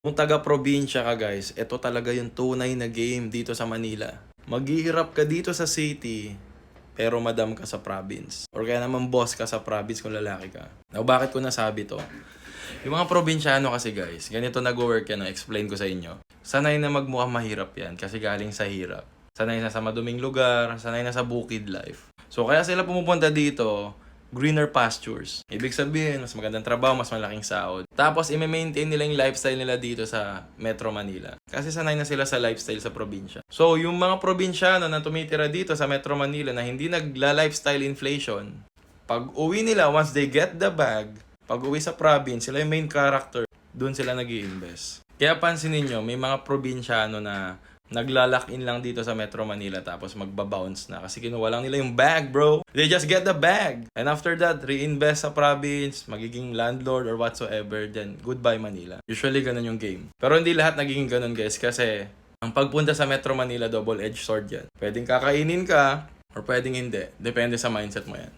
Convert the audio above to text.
Kung taga-probinsya ka guys, ito talaga yung tunay na game dito sa Manila. Maghihirap ka dito sa city, pero madam ka sa province. Or kaya naman boss ka sa province kung lalaki ka. Now, bakit ko nasabi to? Yung mga probinsyano kasi guys, ganito nag-work yan, explain ko sa inyo. Sanay na magmukhang mahirap yan kasi galing sa hirap. Sanay na sa maduming lugar, sanay na sa bukid life. So kaya sila pumupunta dito, greener pastures. Ibig sabihin, mas magandang trabaho, mas malaking sahod. Tapos, i-maintain nila yung lifestyle nila dito sa Metro Manila. Kasi sanay na sila sa lifestyle sa probinsya. So, yung mga probinsyano na tumitira dito sa Metro Manila na hindi nagla-lifestyle inflation, pag uwi nila, once they get the bag, pag uwi sa province, sila yung main character, doon sila nag-i-invest. Kaya pansinin nyo, may mga probinsyano na nagla-lock-in lang dito sa Metro Manila tapos magbabounce na kasi kinuha lang nila yung bag, bro. They just get the bag. And after that, reinvest sa province, magiging landlord or whatsoever, then goodbye Manila. Usually, ganun yung game. Pero hindi lahat nagiging ganun, guys, kasi ang pagpunta sa Metro Manila, double-edged sword yan. Pwedeng kakainin ka or pwedeng hindi. Depende sa mindset mo yan.